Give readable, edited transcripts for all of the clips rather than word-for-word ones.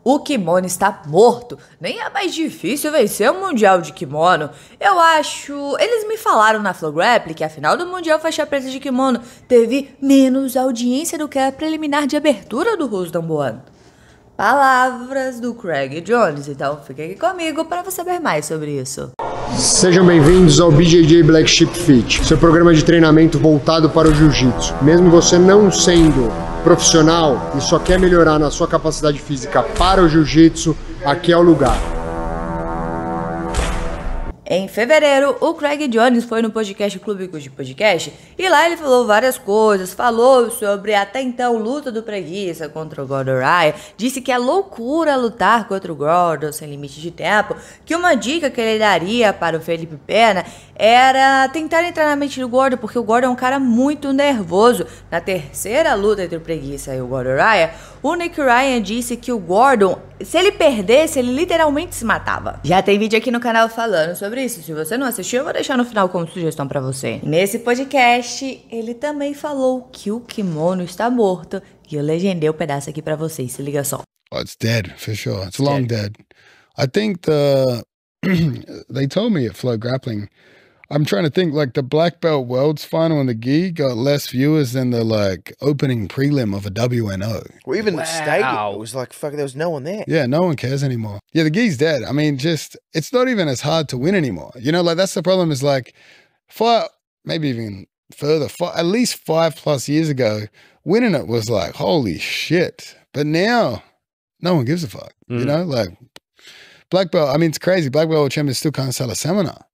O kimono está morto. Nem é mais difícil vencer o Mundial de Kimono. Eu acho... Eles me falaram na Flow Grappling que a final do Mundial Faixa Preta de Kimono teve menos audiência do que a preliminar de abertura do Russo Damboan. Palavras do Craig Jones. Então fique aqui comigo para você saber mais sobre isso. Sejam bem-vindos ao BJJ Black Sheep Fit, seu programa de treinamento voltado para o jiu-jitsu. Mesmo você não sendo profissional e só quer melhorar na sua capacidade física para o jiu-jitsu, aqui é o lugar. Em fevereiro, o Craig Jones foi no podcast Clube de Podcast e lá ele falou várias coisas, falou sobre até então luta do Preguiça contra o Gordon Ryan, disse que é loucura lutar contra o Gordon sem limite de tempo, que uma dica que ele daria para o Felipe Pena era tentar entrar na mente do Gordon, porque o Gordon é um cara muito nervoso. Na terceira luta entre o Preguiça e o Gordon Ryan, o Nick Ryan disse que o Gordon, se ele perdesse, ele literalmente se matava. Já tem vídeo aqui no canal falando sobre isso. Se você não assistiu, eu vou deixar no final como sugestão pra você. Nesse podcast, ele também falou que o kimono está morto. E eu legendei o pedaço aqui pra vocês. Se liga só. Oh, it's dead, for sure. It's long dead. I think they told me at Flow Grappling, I'm trying to think, like the Black Belt Worlds final in the gi got less viewers than the like opening prelim of a WNO. Well, even the stadium, it was like, fuck, there was no one there. Yeah, no one cares anymore. Yeah, the gi's dead. I mean, just, it's not even as hard to win anymore. You know, like that's the problem is like, maybe even further, at least 5+ years ago, winning it was like, holy shit. But now, no one gives a fuck. You know, like Black Belt, I mean, it's crazy. Black Belt champions still can't sell a seminar.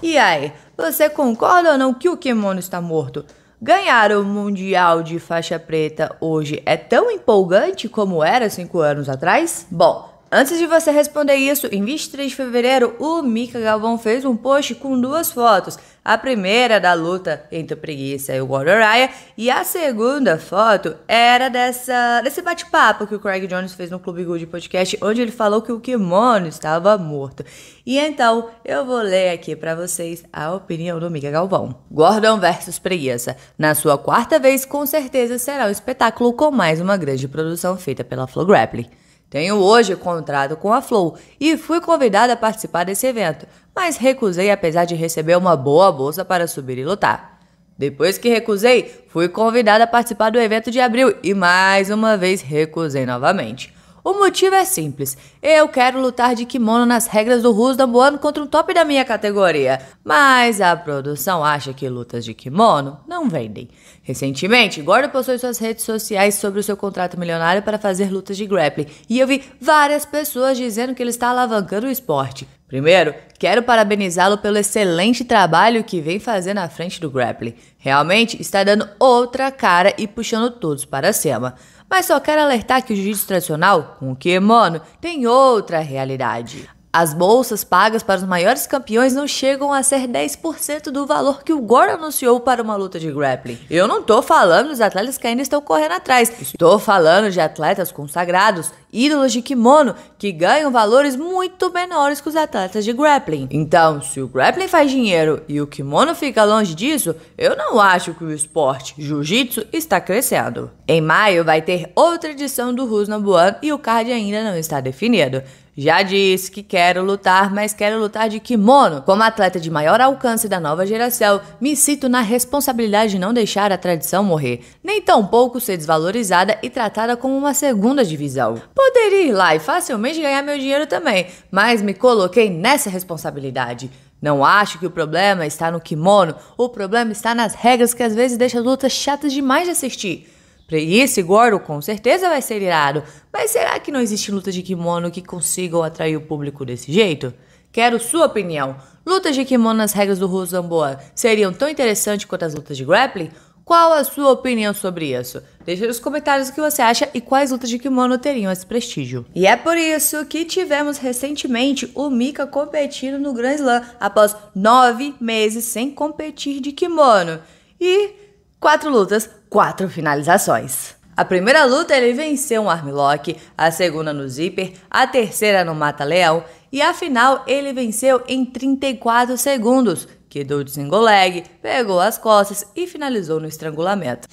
E aí, você concorda ou não que o kimono está morto? Ganhar o Mundial de Faixa Preta hoje é tão empolgante como era 5 anos atrás? Bom, antes de você responder isso, em 23 de fevereiro, o Mika Galvão fez um post com 2 fotos. A primeira da luta entre o Preguiça e o Gordon Ryan, e a segunda foto era desse bate-papo que o Craig Jones fez no Clube Good Podcast, onde ele falou que o kimono estava morto. E então, eu vou ler aqui pra vocês a opinião do Mika Galvão. Gordon versus Preguiça. Na sua 4ª vez, com certeza será um espetáculo com mais uma grande produção feita pela Flow Grappling. Tenho hoje contrato com a Flow e fui convidada a participar desse evento, mas recusei apesar de receber uma boa bolsa para subir e lutar. Depois que recusei, fui convidada a participar do evento de abril e mais uma vez recusei novamente. O motivo é simples, eu quero lutar de kimono nas regras do Russo Damboan contra um top da minha categoria, mas a produção acha que lutas de kimono não vendem. Recentemente, Gordon postou em suas redes sociais sobre o seu contrato milionário para fazer lutas de grappling, e eu vi várias pessoas dizendo que ele está alavancando o esporte. Primeiro, quero parabenizá-lo pelo excelente trabalho que vem fazendo à frente do grappling. Realmente está dando outra cara e puxando todos para cima. Mas só quero alertar que o jiu-jitsu tradicional, com o kimono, tem outra realidade. As bolsas pagas para os maiores campeões não chegam a ser 10% do valor que o Gordon anunciou para uma luta de grappling. Eu não tô falando dos atletas que ainda estão correndo atrás. Estou falando de atletas consagrados, ídolos de kimono, que ganham valores muito menores que os atletas de grappling. Então, se o grappling faz dinheiro e o kimono fica longe disso, eu não acho que o esporte jiu-jitsu está crescendo. Em maio vai ter outra edição do Russo Damboan e o card ainda não está definido. Já disse que quero lutar, mas quero lutar de kimono. Como atleta de maior alcance da nova geração, me sinto na responsabilidade de não deixar a tradição morrer, nem tampouco ser desvalorizada e tratada como uma segunda divisão. Poderia ir lá e facilmente ganhar meu dinheiro também, mas me coloquei nessa responsabilidade. Não acho que o problema está no kimono, o problema está nas regras que às vezes deixam lutas chatas demais de assistir. Preguiça e Gordon com certeza vai ser irado, mas será que não existe luta de kimono que consigam atrair o público desse jeito? Quero sua opinião. Lutas de kimono nas regras do Russo Damboan seriam tão interessantes quanto as lutas de grappling? Qual a sua opinião sobre isso? Deixe nos comentários o que você acha e quais lutas de kimono teriam esse prestígio. E é por isso que tivemos recentemente o Mika competindo no Grand Slam após 9 meses sem competir de kimono. E 4 lutas, 4 finalizações. A primeira luta ele venceu um armlock, a segunda no zíper, a terceira no mata-leão e a final ele venceu em 34 segundos, que deu de single leg, pegou as costas e finalizou no estrangulamento.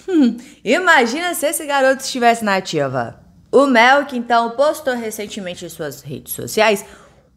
Imagina se esse garoto estivesse na ativa. O Melk, então, postou recentemente em suas redes sociais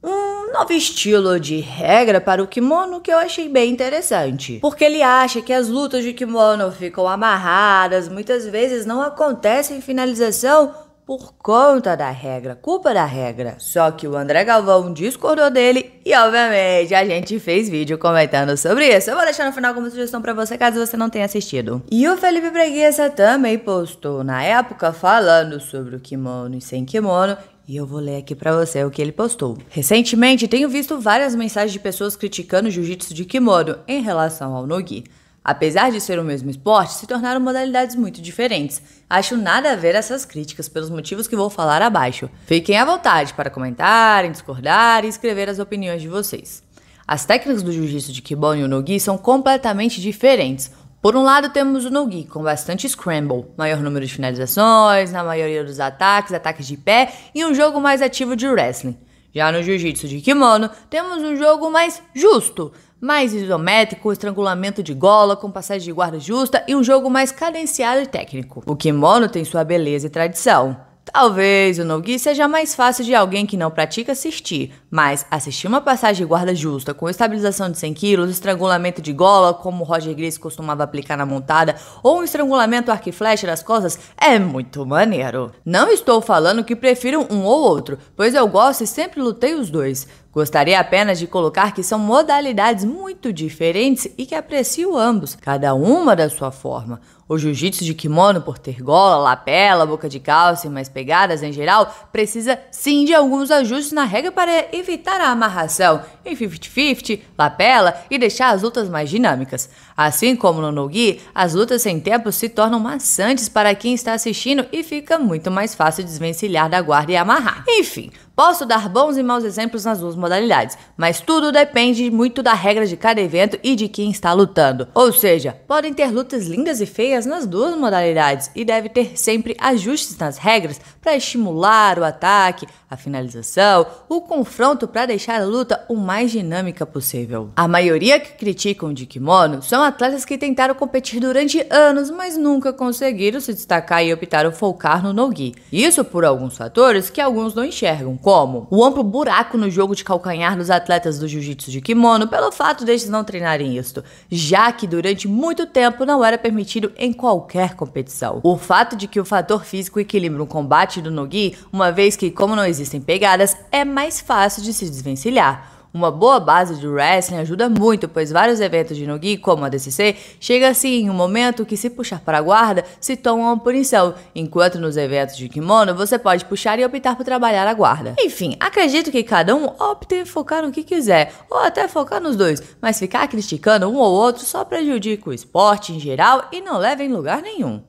um novo estilo de regra para o kimono que eu achei bem interessante. Porque ele acha que as lutas de kimono ficam amarradas, muitas vezes não acontecem finalização por conta da regra, culpa da regra. Só que o André Galvão discordou dele e, obviamente, a gente fez vídeo comentando sobre isso. Eu vou deixar no final como sugestão pra você, caso você não tenha assistido. E o Felipe Preguiça também postou na época falando sobre o kimono e sem kimono, e eu vou ler aqui pra você o que ele postou. Recentemente, tenho visto várias mensagens de pessoas criticando o jiu-jitsu de kimono em relação ao no-gi. Apesar de ser o mesmo esporte, se tornaram modalidades muito diferentes. Acho nada a ver essas críticas pelos motivos que vou falar abaixo. Fiquem à vontade para comentarem, discordar e escrever as opiniões de vocês. As técnicas do jiu-jitsu de kimono e o no-gi são completamente diferentes. Por um lado, temos o no-gi, com bastante scramble, maior número de finalizações, na maioria dos ataques de pé e um jogo mais ativo de wrestling. Já no jiu-jitsu de kimono, temos um jogo mais justo, mais isométrico, estrangulamento de gola, com passagem de guarda justa e um jogo mais cadenciado e técnico. O kimono tem sua beleza e tradição. Talvez o no-gi seja mais fácil de alguém que não pratica assistir, mas assistir uma passagem de guarda justa com estabilização de 100 kg, estrangulamento de gola, como o Roger Gracie costumava aplicar na montada, ou um estrangulamento arco e flecha das costas, é muito maneiro. Não estou falando que prefiro um ou outro, pois eu gosto e sempre lutei os dois. Gostaria apenas de colocar que são modalidades muito diferentes e que aprecio ambos, cada uma da sua forma. O jiu-jitsu de kimono, por ter gola, lapela, boca de calça e mais pegadas em geral, precisa sim de alguns ajustes na regra para evitar a amarração em 50-50, lapela e deixar as lutas mais dinâmicas. Assim como no no-gi, as lutas sem tempo se tornam maçantes para quem está assistindo e fica muito mais fácil desvencilhar da guarda e amarrar. Enfim, posso dar bons e maus exemplos nas duas modalidades, mas tudo depende muito da regra de cada evento e de quem está lutando. Ou seja, podem ter lutas lindas e feias nas duas modalidades e deve ter sempre ajustes nas regras para estimular o ataque, a finalização, o confronto para deixar a luta o mais dinâmica possível. A maioria que criticam de kimono são atletas que tentaram competir durante anos, mas nunca conseguiram se destacar e optaram focar no no-gi. Isso por alguns fatores que alguns não enxergam, como o amplo buraco no jogo de calcanhar dos atletas do jiu-jitsu de kimono pelo fato deles não treinarem isto, já que durante muito tempo não era permitido em qualquer competição. O fato de que o fator físico equilibra o combate do no-gi, uma vez que, como não existem pegadas, é mais fácil de se desvencilhar. Uma boa base de wrestling ajuda muito, pois vários eventos de no-gi, como a DCC, chega assim em um momento que, se puxar para a guarda, se toma uma punição, enquanto nos eventos de kimono você pode puxar e optar por trabalhar a guarda. Enfim, acredito que cada um opte em focar no que quiser, ou até focar nos dois, mas ficar criticando um ou outro só prejudica o esporte em geral e não leva em lugar nenhum.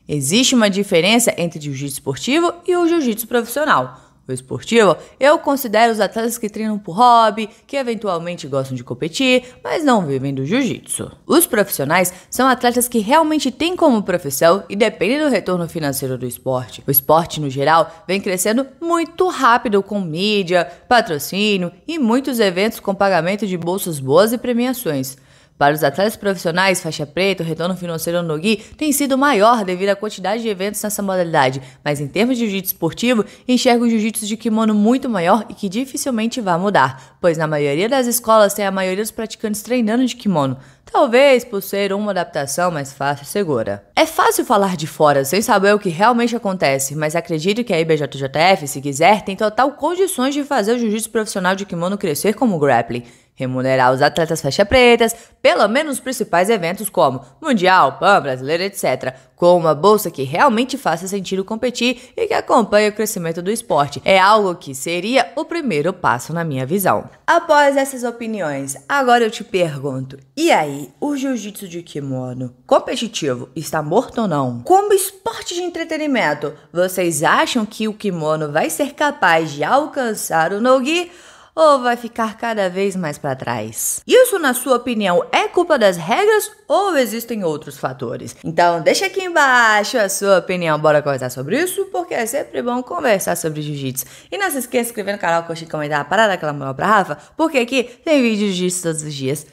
Existe uma diferença entre o jiu-jitsu esportivo e o jiu-jitsu profissional. O esportivo, eu considero os atletas que treinam por hobby, que eventualmente gostam de competir, mas não vivem do jiu-jitsu. Os profissionais são atletas que realmente têm como profissão e dependem do retorno financeiro do esporte. O esporte, no geral, vem crescendo muito rápido com mídia, patrocínio e muitos eventos com pagamento de bolsas boas e premiações. Para os atletas profissionais, faixa preta, o retorno financeiro no no-gi tem sido maior devido à quantidade de eventos nessa modalidade, mas em termos de jiu-jitsu esportivo, enxergo o jiu-jitsu de kimono muito maior e que dificilmente vai mudar, pois na maioria das escolas tem a maioria dos praticantes treinando de kimono, talvez por ser uma adaptação mais fácil e segura. É fácil falar de fora sem saber o que realmente acontece, mas acredito que a IBJJF, se quiser, tem total condições de fazer o jiu-jitsu profissional de kimono crescer como grappling. Remunerar os atletas faixa pretas, pelo menos nos principais eventos como Mundial, PAN, Brasileiro, etc., com uma bolsa que realmente faça sentido competir e que acompanhe o crescimento do esporte. É algo que seria o primeiro passo na minha visão. Após essas opiniões, agora eu te pergunto, e aí, o jiu-jitsu de kimono competitivo está morto ou não? Como esporte de entretenimento, vocês acham que o kimono vai ser capaz de alcançar o no-gi? Ou vai ficar cada vez mais para trás? Isso, na sua opinião, é culpa das regras ou existem outros fatores? Então deixa aqui embaixo a sua opinião, bora conversar sobre isso, porque é sempre bom conversar sobre jiu-jitsu. E não se esqueça de se inscrever no canal, curtir, comentar, parar daquela moral pra Rafa, porque aqui tem vídeo de jiu-jitsu todos os dias.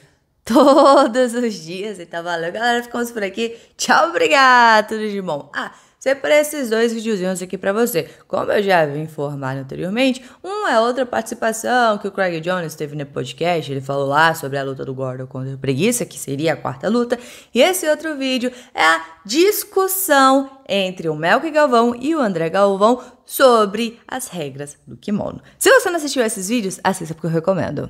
Todos os dias, então valeu galera, ficamos por aqui, tchau, obrigado, tudo de bom. separei esses 2 videozinhos aqui pra você. Como eu já havia informado anteriormente, um é outra participação que o Craig Jones teve no podcast, ele falou lá sobre a luta do Gordon contra o Preguiça, que seria a 4ª luta, e esse outro vídeo é a discussão entre o Melk Galvão e o André Galvão sobre as regras do kimono. Se você não assistiu a esses vídeos, assista porque eu recomendo.